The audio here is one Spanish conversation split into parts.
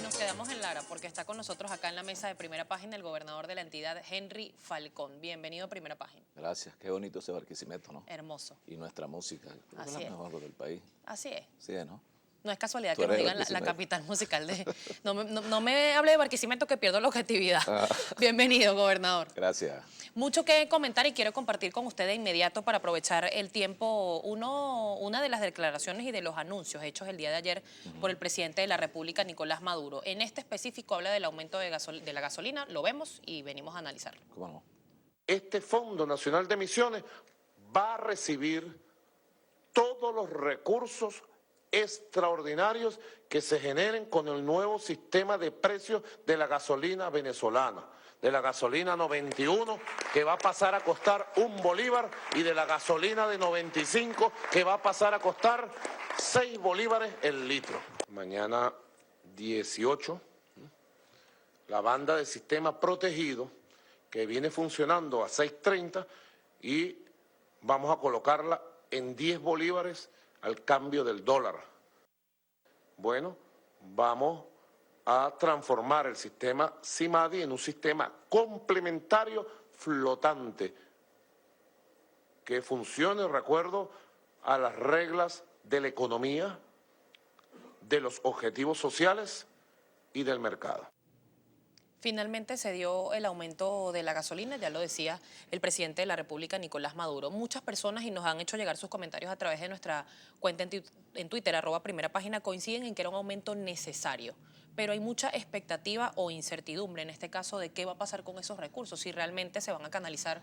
nos quedamos en Lara porque está con nosotros acá en la mesa de Primera Página el gobernador de la entidad, Henry Falcón. Bienvenido a Primera Página. Gracias, qué bonito ese Barquisimeto, ¿no? Hermoso. Y nuestra música, creo que es Así la es. mejor del país. Así es. Sí, ¿no? No es casualidad Tú que nos eres de digan la Barquisimeto. capital musical de... No me hable de Barquisimeto que pierdo la objetividad. Ah, Bienvenido, gobernador. gracias. Mucho que comentar y quiero compartir con usted de inmediato para aprovechar el tiempo. Una de las declaraciones y de los anuncios hechos el día de ayer por el presidente de la República, Nicolás Maduro. En este específico habla del aumento de la gasolina, lo vemos y venimos a analizarlo. ¿Cómo no? Este Fondo Nacional de Emisiones va a recibir todos los recursos extraordinarios que se generen con el nuevo sistema de precios de la gasolina venezolana, de la gasolina 91 que va a pasar a costar $1 y de la gasolina de 95 que va a pasar a costar $6 el litro. Mañana 18, la banda de sistema protegido que viene funcionando a 6.30 y vamos a colocarla en $10 al cambio del dólar. Bueno, vamos a transformar el sistema CIMADI en un sistema complementario flotante que funcione de acuerdo a las reglas de la economía, de los objetivos sociales y del mercado. Finalmente se dio el aumento de la gasolina, ya lo decía el presidente de la República, Nicolás Maduro. Muchas personas, y nos han hecho llegar sus comentarios a través de nuestra cuenta en Twitter, @Primera Página, coinciden en que era un aumento necesario. Pero hay mucha expectativa o incertidumbre en este caso de qué va a pasar con esos recursos, si realmente se van a canalizar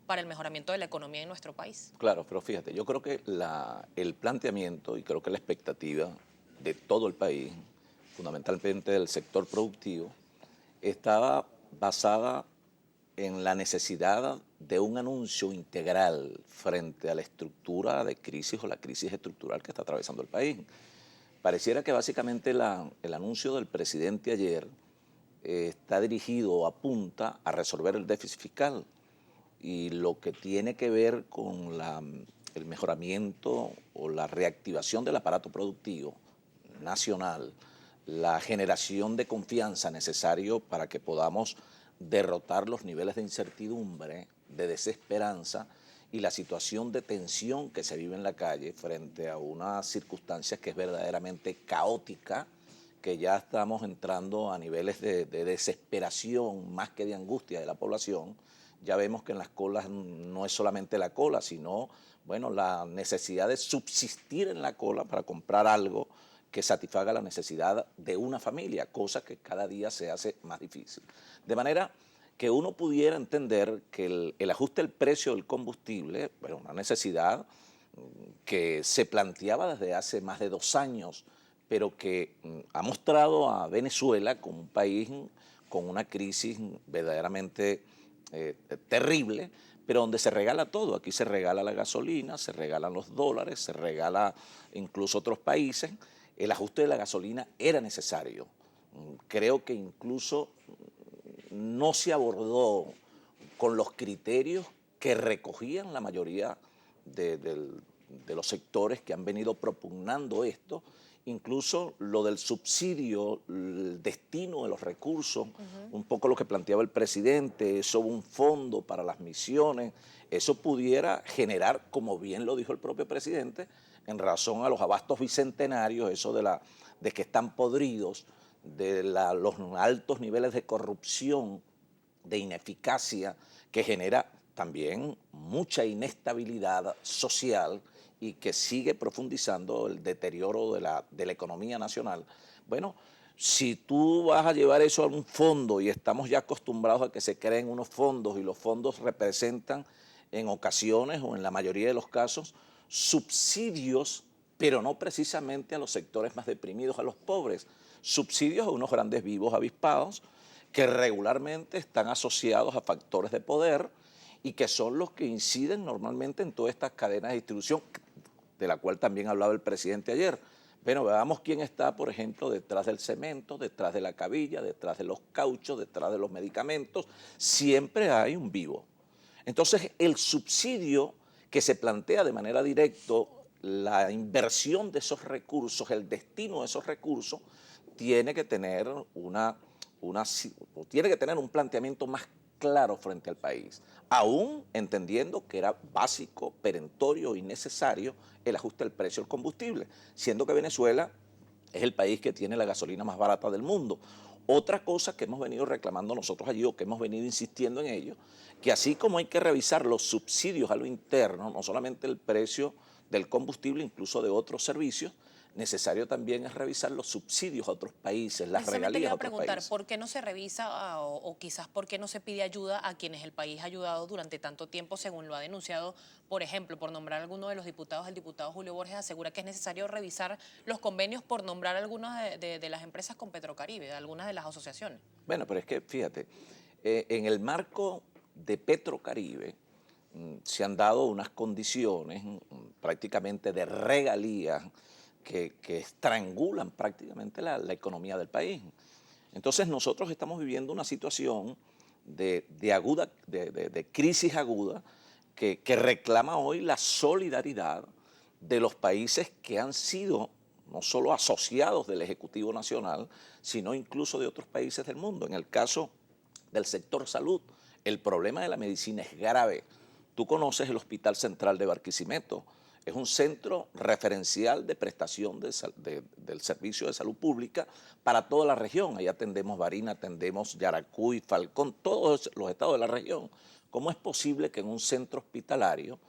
para el mejoramiento de la economía en nuestro país. Claro, pero fíjate, yo creo que el planteamiento y creo que la expectativa de todo el país, fundamentalmente del sector productivo, estaba basada en la necesidad de un anuncio integral frente a la estructura de crisis o la crisis estructural que está atravesando el país. Pareciera que básicamente el anuncio del presidente ayer está dirigido o apunta a resolver el déficit fiscal y lo que tiene que ver con el mejoramiento o la reactivación del aparato productivo nacional, la generación de confianza necesario para que podamos derrotar los niveles de incertidumbre, de desesperanza y la situación de tensión que se vive en la calle frente a una circunstancia que es verdaderamente caótica, que ya estamos entrando a niveles de desesperación más que de angustia de la población. Ya vemos que en las colas no es solamente la cola, sino bueno, la necesidad de subsistir en la cola para comprar algo que satisfaga la necesidad de una familia, cosa que cada día se hace más difícil. De manera que uno pudiera entender que el ajuste del precio del combustible, bueno, una necesidad que se planteaba desde hace más de 2 años, pero que ha mostrado a Venezuela como un país con una crisis verdaderamente terrible, pero donde se regala todo. Aquí se regala la gasolina, se regalan los dólares, se regala incluso otros países. El ajuste de la gasolina era necesario. Creo que incluso no se abordó con los criterios que recogían la mayoría de los sectores que han venido propugnando esto, incluso lo del subsidio, el destino de los recursos, un poco lo que planteaba el presidente, eso un fondo para las misiones, eso pudiera generar, como bien lo dijo el propio presidente, en razón a los abastos bicentenarios, eso de que están podridos, de los altos niveles de corrupción, de ineficacia, que genera también mucha inestabilidad social y que sigue profundizando el deterioro de la economía nacional. Bueno, si tú vas a llevar eso a un fondo y estamos ya acostumbrados a que se creen unos fondos y los fondos representan en ocasiones o en la mayoría de los casos subsidios, pero no precisamente a los sectores más deprimidos, a los pobres, subsidios a unos grandes vivos avispados que regularmente están asociados a factores de poder y que son los que inciden normalmente en todas estas cadenas de distribución, de la cual también hablaba el presidente ayer. Bueno, veamos quién está, por ejemplo, detrás del cemento, detrás de la cabilla, detrás de los cauchos, detrás de los medicamentos. Siempre hay un vivo. Entonces, el subsidio que se plantea de manera directa, la inversión de esos recursos, el destino de esos recursos, tiene que tener tiene que tener un planteamiento más claro frente al país, aún entendiendo que era básico, perentorio y necesario el ajuste del precio del combustible, siendo que Venezuela es el país que tiene la gasolina más barata del mundo. Otra cosa que hemos venido reclamando nosotros allí, o que hemos venido insistiendo en ello, que así como hay que revisar los subsidios a lo interno, no solamente el precio del combustible, incluso de otros servicios, necesario también es revisar los subsidios a otros países, las Precisamente le regalías iba a a otros preguntar, países. ¿por qué no se revisa o quizás por qué no se pide ayuda a quienes el país ha ayudado durante tanto tiempo, según lo ha denunciado? Por ejemplo, por nombrar alguno de los diputados, el diputado Julio Borges asegura que es necesario revisar los convenios por nombrar algunas de las empresas con Petrocaribe, de algunas de las asociaciones. Bueno, pero es que fíjate, en el marco de Petrocaribe se han dado unas condiciones prácticamente de regalías que estrangulan prácticamente la economía del país. Entonces nosotros estamos viviendo una situación de crisis aguda que reclama hoy la solidaridad de los países que han sido no solo asociados del Ejecutivo Nacional, sino incluso de otros países del mundo. En el caso del sector salud, el problema de la medicina es grave. Tú conoces el Hospital Central de Barquisimeto, es un centro referencial de prestación del servicio de salud pública para toda la región. Ahí atendemos Barinas, atendemos Yaracuy, Falcón, todos los estados de la región. ¿Cómo es posible que en un centro hospitalario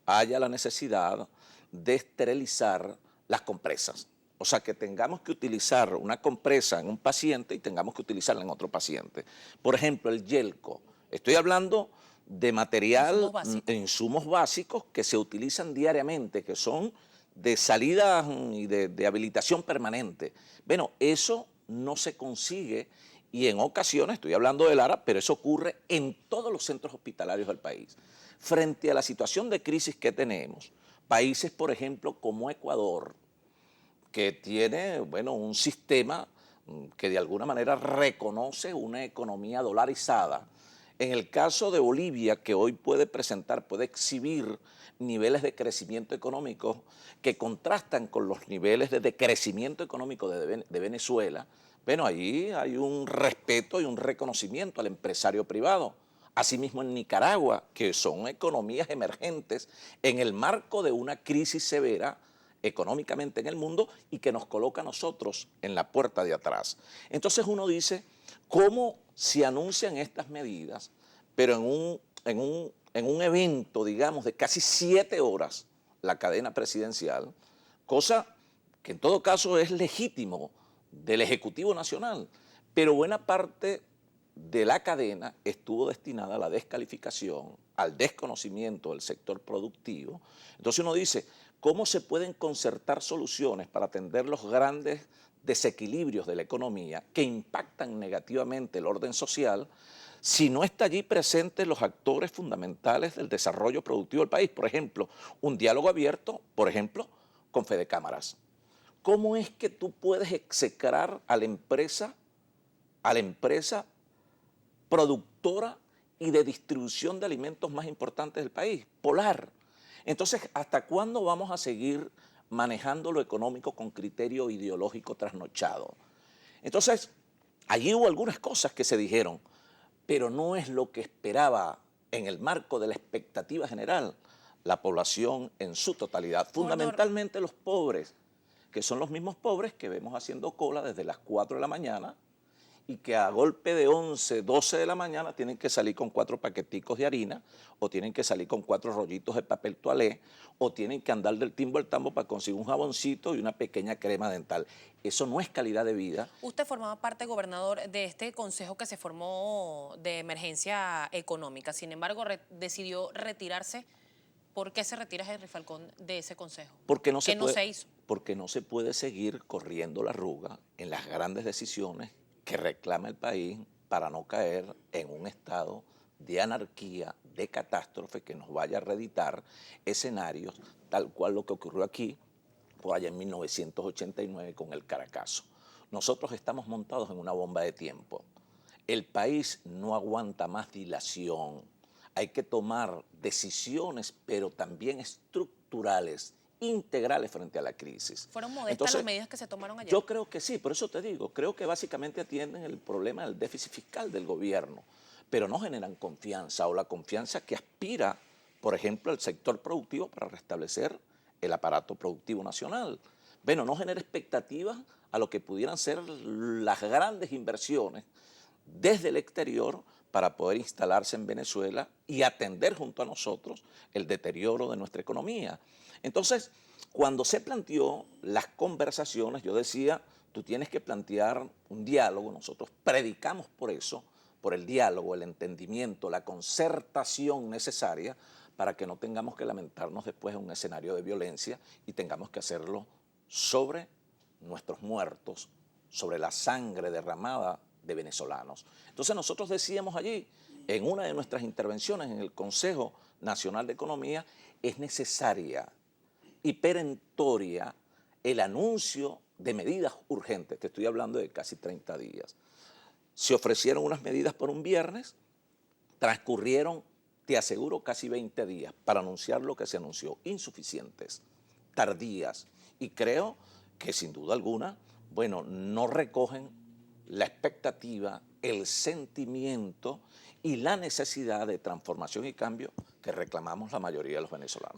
haya la necesidad de esterilizar las compresas? O sea, que tengamos que utilizar una compresa en un paciente y tengamos que utilizarla en otro paciente. Por ejemplo, el yelco. Estoy hablando de material, Insumos básicos. insumos básicos que se utilizan diariamente, que son de salida y de habilitación permanente. Bueno, eso no se consigue y en ocasiones, estoy hablando del ARA, pero eso ocurre en todos los centros hospitalarios del país. Frente a la situación de crisis que tenemos, países, por ejemplo, como Ecuador, que tiene, bueno, un sistema que de alguna manera reconoce una economía dolarizada. En el caso de Bolivia, que hoy puede presentar, puede exhibir niveles de crecimiento económico que contrastan con los niveles de decrecimiento económico de Venezuela, bueno, allí hay un respeto y un reconocimiento al empresario privado. Asimismo en Nicaragua, que son economías emergentes en el marco de una crisis severa económicamente en el mundo y que nos coloca a nosotros en la puerta de atrás. Entonces uno dice, ¿cómo se anuncian estas medidas, pero en un evento, digamos, de casi 7 horas, la cadena presidencial, cosa que en todo caso es legítimo del Ejecutivo Nacional, pero buena parte de la cadena estuvo destinada a la descalificación, al desconocimiento del sector productivo? Entonces uno dice, ¿cómo se pueden concertar soluciones para atender los grandes desequilibrios de la economía que impactan negativamente el orden social si no está allí presentes los actores fundamentales del desarrollo productivo del país? Por ejemplo, un diálogo abierto, por ejemplo, con Fedecámaras. ¿Cómo es que tú puedes execrar a la empresa productora y de distribución de alimentos más importantes del país, Polar? Entonces, ¿hasta cuándo vamos a seguir manejando lo económico con criterio ideológico trasnochado? Entonces, allí hubo algunas cosas que se dijeron, pero no es lo que esperaba en el marco de la expectativa general la población en su totalidad, Gobernador, fundamentalmente los pobres, que son los mismos pobres que vemos haciendo cola desde las 4 de la mañana y que a golpe de 11, 12 de la mañana tienen que salir con 4 paqueticos de harina, o tienen que salir con 4 rollitos de papel toalé, o tienen que andar del timbo al tambo para conseguir un jaboncito y una pequeña crema dental. Eso no es calidad de vida. usted formaba parte, gobernador, de este consejo que se formó de emergencia económica. Sin embargo, decidió retirarse. ¿Por qué se retira Henry Falcón de ese consejo? Porque no se ¿Qué no puede, se hizo? porque no se puede seguir corriendo la arruga en las grandes decisiones que reclama el país para no caer en un estado de anarquía, de catástrofe que nos vaya a reeditar escenarios tal cual lo que ocurrió aquí por allá en 1989 con el Caracazo. Nosotros estamos montados en una bomba de tiempo. El país no aguanta más dilación. Hay que tomar decisiones, pero también estructurales integrales frente a la crisis. ¿Fueron modestas Entonces, las medidas que se tomaron ayer? yo creo que sí, por eso te digo, creo que básicamente atienden el problema del déficit fiscal del gobierno, pero no generan confianza o la confianza que aspira, por ejemplo, el sector productivo para restablecer el aparato productivo nacional. Bueno, no genera expectativas a lo que pudieran ser las grandes inversiones desde el exterior para poder instalarse en Venezuela y atender junto a nosotros el deterioro de nuestra economía. Entonces, cuando se planteó las conversaciones, yo decía, tú tienes que plantear un diálogo, nosotros predicamos por eso, por el diálogo, el entendimiento, la concertación necesaria para que no tengamos que lamentarnos después en un escenario de violencia y tengamos que hacerlo sobre nuestros muertos, sobre la sangre derramada de venezolanos. Entonces nosotros decíamos allí, en una de nuestras intervenciones en el Consejo Nacional de Economía, es necesaria y perentoria el anuncio de medidas urgentes, te estoy hablando de casi 30 días. Se ofrecieron unas medidas por un viernes, transcurrieron, te aseguro, casi 20 días para anunciar lo que se anunció, insuficientes, tardías, y creo que sin duda alguna, bueno, no recogen la expectativa, el sentimiento y la necesidad de transformación y cambio que reclamamos la mayoría de los venezolanos.